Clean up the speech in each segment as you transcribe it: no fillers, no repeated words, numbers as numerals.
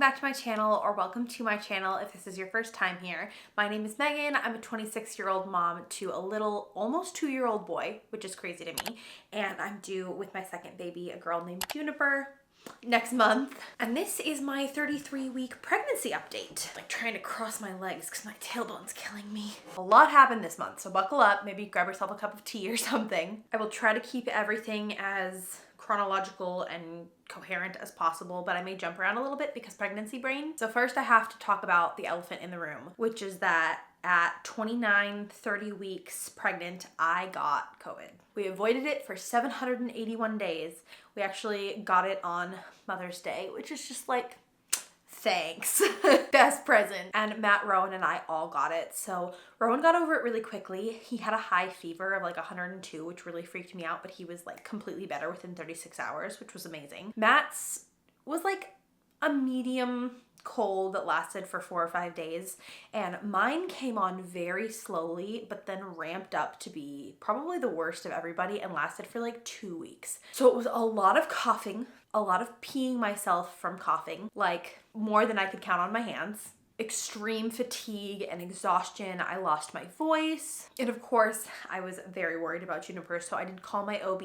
back to my channel, or welcome to my channel if this is your first time here. My name is Megan. I'm a 26-year-old mom to a little, almost 2-year-old boy, which is crazy to me. And I'm due with my second baby, a girl named Juniper, next month. And this is my 33-week pregnancy update. I'm like trying to cross my legs because my tailbone's killing me. A lot happened this month, so buckle up. Maybe grab yourself a cup of tea or something. I will try to keep everything as chronological and coherent as possible, but I may jump around a little bit because pregnancy brain. So first I have to talk about the elephant in the room, which is that at 30 weeks pregnant, I got COVID. We avoided it for 781 days. We actually got it on Mother's Day, which is just like, thanks. Best present. And Matt, Rowan, and I all got it. So Rowan got over it really quickly. He had a high fever of like 102, which really freaked me out, but he was like completely better within 36 hours, which was amazing. Matt's was like a medium cold that lasted for 4 or 5 days, and mine came on very slowly but then ramped up to be probably the worst of everybody and lasted for like 2 weeks. So it was a lot of coughing, a lot of peeing myself from coughing, like more than I could count on my hands. Extreme fatigue and exhaustion. I lost my voice. And of course, I was very worried about Juniper, so I did call my OB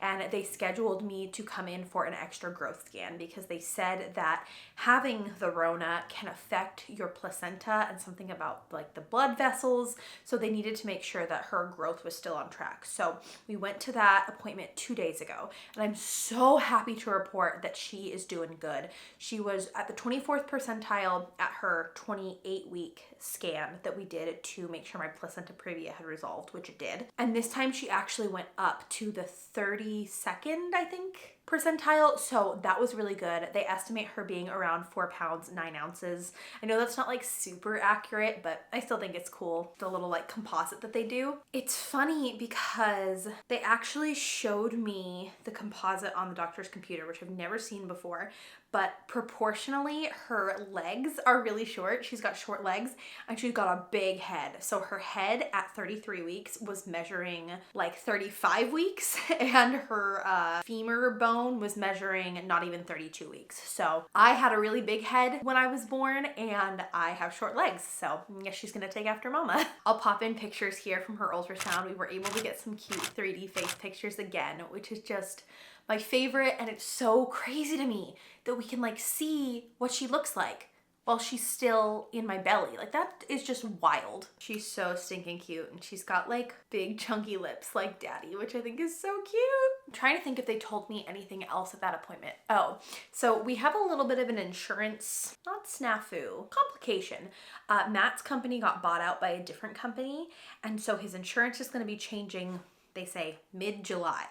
and they scheduled me to come in for an extra growth scan because they said that having the Rona can affect your placenta and something about like the blood vessels. So they needed to make sure that her growth was still on track. So we went to that appointment 2 days ago, and I'm so happy to report that she is doing good. She was at the 24th percentile at her 28-week scan that we did to make sure my placenta previa had resolved, which it did. And this time she actually went up to the 32nd, I think, percentile. So that was really good. They estimate her being around 4 pounds, 9 ounces. I know that's not like super accurate, but I still think it's cool. The little like composite that they do. It's funny because they actually showed me the composite on the doctor's computer, which I've never seen before, but proportionally her legs are really short. She's got short legs and she's got a big head. So her head at 33 weeks was measuring like 35 weeks and her femur bone was measuring not even 32 weeks. So I had a really big head when I was born and I have short legs. So I guess she's gonna take after mama. I'll pop in pictures here from her ultrasound. We were able to get some cute 3D face pictures again, which is just my favorite, and it's so crazy to me that we can like see what she looks like while she's still in my belly. Like that is just wild. She's so stinking cute, and she's got like big chunky lips like daddy, which I think is so cute. I'm trying to think if they told me anything else at that appointment. Oh, so we have a little bit of an insurance, not snafu, complication. Matt's company got bought out by a different company, and so his insurance is going to be changing, they say, mid-July.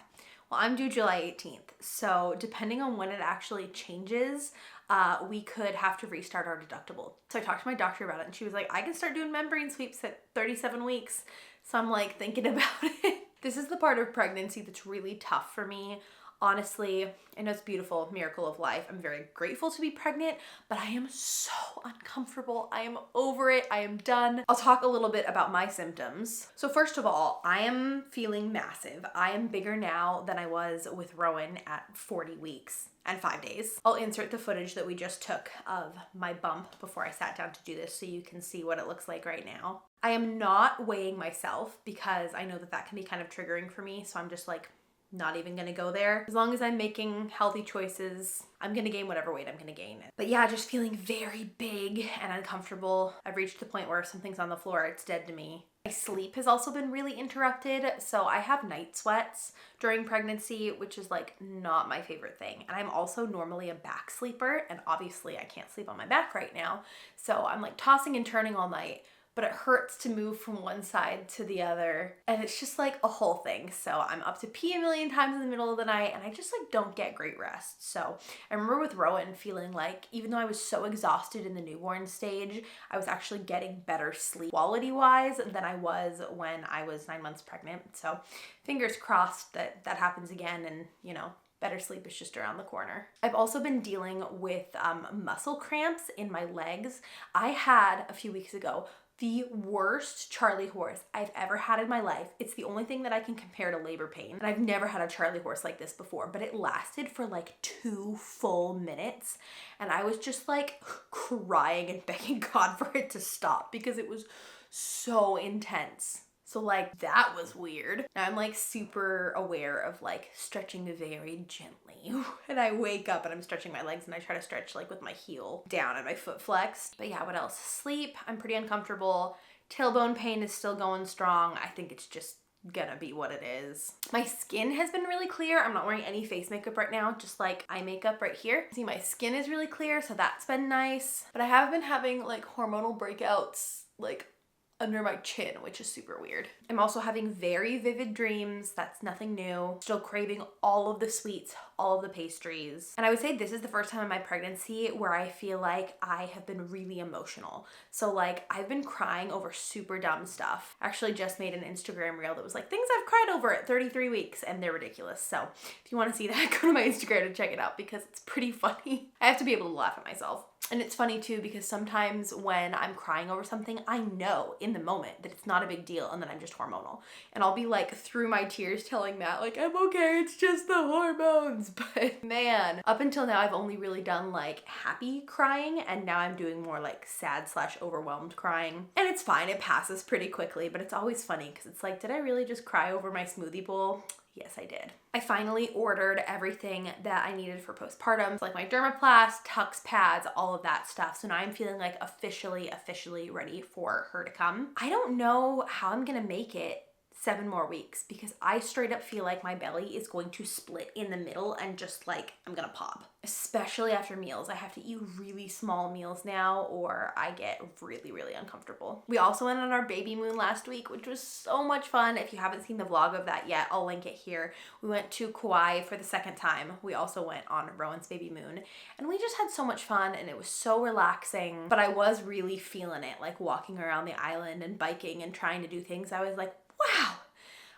Well, I'm due July 18th, so depending on when it actually changes, we could have to restart our deductible. So I talked to my doctor about it, and she was like, I can start doing membrane sweeps at 37 weeks. So I'm like thinking about it. This is the part of pregnancy that's really tough for me. Honestly, I know it's beautiful, miracle of life. I'm very grateful to be pregnant, but I am so uncomfortable. I am over it. I am done. I'll talk a little bit about my symptoms. So first of all, I am feeling massive. I am bigger now than I was with Rowan at 40 weeks and 5 days. I'll insert the footage that we just took of my bump before I sat down to do this so you can see what it looks like right now. I am not weighing myself because I know that that can be kind of triggering for me, so I'm just like, not even gonna go there. As long as I'm making healthy choices, I'm gonna gain whatever weight I'm gonna gain. But yeah, just feeling very big and uncomfortable. I've reached the point where if something's on the floor, it's dead to me. My sleep has also been really interrupted. So I have night sweats during pregnancy, which is like not my favorite thing. And I'm also normally a back sleeper, and obviously I can't sleep on my back right now. So I'm like tossing and turning all night, but it hurts to move from one side to the other. And it's just like a whole thing. So I'm up to pee a million times in the middle of the night, and I just like don't get great rest. So I remember with Rowan feeling like, even though I was so exhausted in the newborn stage, I was actually getting better sleep quality wise than I was when I was 9 months pregnant. So fingers crossed that that happens again, and you know, better sleep is just around the corner. I've also been dealing with muscle cramps in my legs. I had a few weeks ago the worst Charlie horse I've ever had in my life. It's the only thing that I can compare to labor pain. And I've never had a Charlie horse like this before, but it lasted for like 2 full minutes. And I was just like crying and begging God for it to stop because it was so intense. So like that was weird. Now I'm like super aware of like stretching very gently. And I wake up and I'm stretching my legs and I try to stretch like with my heel down and my foot flexed. But yeah, what else? Sleep, I'm pretty uncomfortable. Tailbone pain is still going strong. I think it's just gonna be what it is. My skin has been really clear. I'm not wearing any face makeup right now, just like eye makeup right here. See, my skin is really clear, so that's been nice. But I have been having like hormonal breakouts like under my chin, which is super weird. I'm also having very vivid dreams. That's nothing new. Still craving all of the sweets, all of the pastries. And I would say this is the first time in my pregnancy where I feel like I have been really emotional. So like I've been crying over super dumb stuff. I actually just made an Instagram reel that was like things I've cried over at 33 weeks and they're ridiculous. So if you want to see that, go to my Instagram and check it out because it's pretty funny. I have to be able to laugh at myself. And it's funny too because sometimes when I'm crying over something, I know in the moment that it's not a big deal and that I'm just hormonal. And I'll be like through my tears telling Matt like, I'm okay, it's just the hormones. But man, up until now I've only really done like happy crying and now I'm doing more like sad/overwhelmed crying. And it's fine, it passes pretty quickly, but it's always funny because it's like, did I really just cry over my smoothie bowl? Yes, I did. I finally ordered everything that I needed for postpartum, like my dermaplast, tux pads, all of that stuff. So now I'm feeling like officially ready for her to come. I don't know how I'm gonna make it 7 more weeks because I straight up feel like my belly is going to split in the middle and just like I'm gonna pop, especially after meals. I have to eat really small meals now or I get really uncomfortable. We also went on our baby moon last week, which was so much fun. If you haven't seen the vlog of that yet, I'll link it here. We went to Kauai for the 2nd time. We also went on Rowan's baby moon and we just had so much fun and it was so relaxing, but I was really feeling it, like walking around the island and biking and trying to do things. I was like, wow.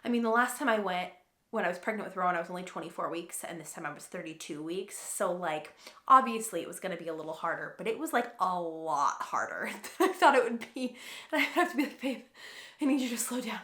I mean, the last time I went, when I was pregnant with Rona, I was only 24 weeks and this time I was 32 weeks. So like, obviously it was going to be a little harder, but it was like a lot harder than I thought it would be. And I have to be like, babe, I need you to slow down.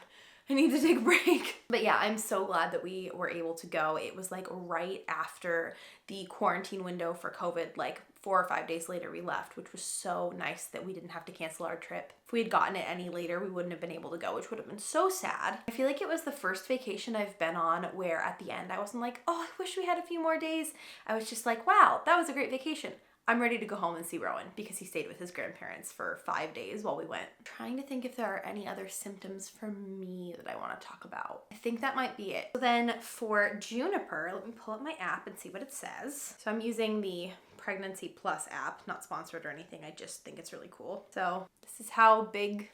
I need to take a break. But yeah, I'm so glad that we were able to go. It was like right after the quarantine window for COVID, like 4 or 5 days later we left, which was so nice that we didn't have to cancel our trip. If we had gotten it any later, we wouldn't have been able to go, which would have been so sad. I feel like it was the first vacation I've been on where at the end I wasn't like, oh, I wish we had a few more days. I was just like, wow, that was a great vacation. I'm ready to go home and see Rowan because he stayed with his grandparents for 5 days while we went. I'm trying to think if there are any other symptoms for me that I want to talk about. I think that might be it. So then for Juniper, let me pull up my app and see what it says. So I'm using the Pregnancy Plus app, not sponsored or anything. I just think it's really cool. So this is how big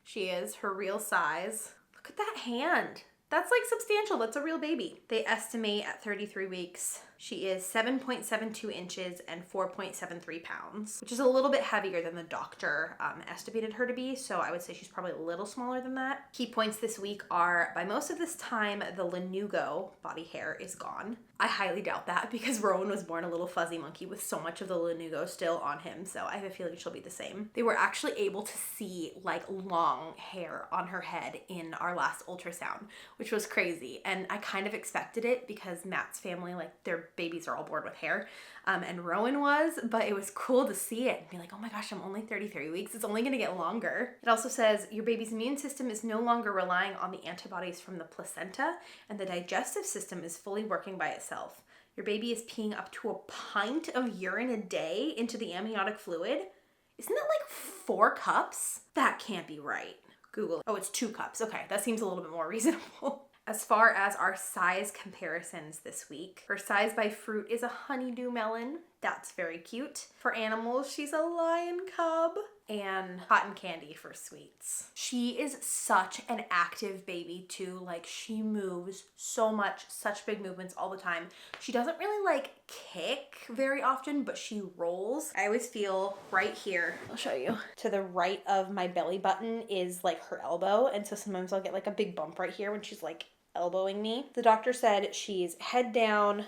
she is, her real size. Look at that hand. That's like substantial. That's a real baby. They estimate at 33 weeks, she is 7.72 inches and 4.73 pounds, which is a little bit heavier than the doctor estimated her to be. So I would say she's probably a little smaller than that. Key points this week are, by most of this time, the lanugo body hair is gone. I highly doubt that because Rowan was born a little fuzzy monkey with so much of the lanugo still on him. So I have a feeling she'll be the same. They were actually able to see like long hair on her head in our last ultrasound, which was crazy. And I kind of expected it because Matt's family, like their babies are all born with hair. And Rowan was, but it was cool to see it and be like, oh my gosh, I'm only 33 weeks. It's only gonna get longer. It also says your baby's immune system is no longer relying on the antibodies from the placenta and the digestive system is fully working by itself. Your baby is peeing up to a pint of urine a day into the amniotic fluid. Isn't that like 4 cups? That can't be right. Google. Oh, it's 2 cups. Okay, that seems a little bit more reasonable. As far as our size comparisons this week, her size by fruit is a honeydew melon. That's very cute. For animals, she's a lion cub. And cotton candy for sweets. She is such an active baby too. Like she moves so much, such big movements all the time. She doesn't really like kick very often, but she rolls. I always feel right here, I'll show you, to the right of my belly button is like her elbow. And so sometimes I'll get like a big bump right here when she's like elbowing me. The doctor said she's head down,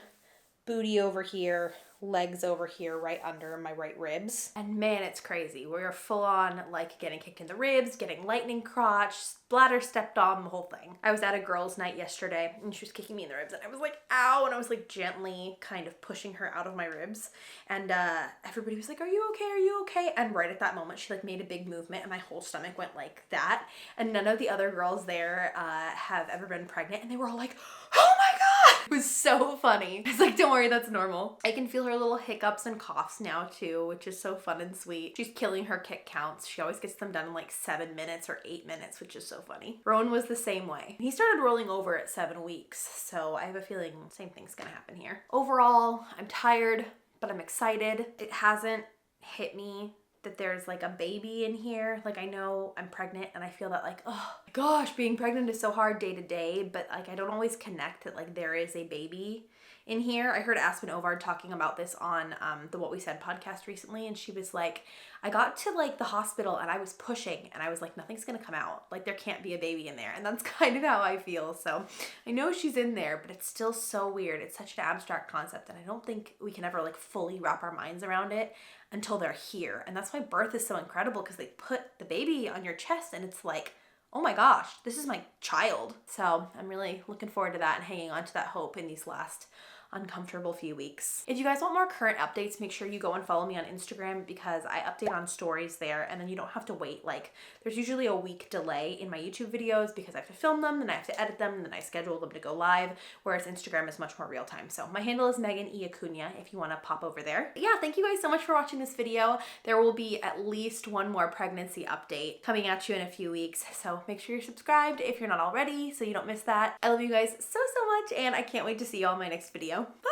booty over here, legs over here right under my right ribs. And man, it's crazy. We're full on like getting kicked in the ribs, getting lightning crotch, bladder stepped on, the whole thing. I was at a girls' night yesterday and she was kicking me in the ribs and I was like, ow, and I was like gently kind of pushing her out of my ribs. And everybody was like, are you okay? Are you okay? And right at that moment, she like made a big movement and my whole stomach went like that. And none of the other girls there have ever been pregnant and they were all like, oh my God. It was so funny. It's like, don't worry, that's normal. I can feel her little hiccups and coughs now too, which is so fun and sweet. She's killing her kick counts. She always gets them done in like 7 minutes or 8 minutes, which is so funny. Rowan was the same way. He started rolling over at 7 weeks, so I have a feeling same thing's gonna happen here. Overall, I'm tired, but I'm excited. It hasn't hit me that there's like a baby in here. Like I know I'm pregnant and I feel that like, oh my gosh, being pregnant is so hard day to day, but like I don't always connect that like there is a baby in here. I heard Aspen Ovard talking about this on the What We Said podcast recently, and she was like, I got to like the hospital and I was pushing and I was like, nothing's gonna come out. Like there can't be a baby in there. And that's kind of how I feel. So I know she's in there, but it's still so weird. It's such an abstract concept and I don't think we can ever like fully wrap our minds around it until they're here. And that's why birth is so incredible, because they put the baby on your chest and it's like, oh my gosh, this is my child. So I'm really looking forward to that and hanging on to that hope in these last uncomfortable few weeks. If you guys want more current updates, make sure you go and follow me on Instagram, because I update on stories there and then you don't have to wait. Like there's usually a week delay in my YouTube videos because I have to film them, then I have to edit them, and then I schedule them to go live, whereas Instagram is much more real time. So my handle is Megan E. Acuna if you want to pop over there. But yeah, thank you guys so much for watching this video. There will be at least one more pregnancy update coming at you in a few weeks, so make sure you're subscribed if you're not already so you don't miss that. I love you guys so much and I can't wait to see you all in my next video. Bye!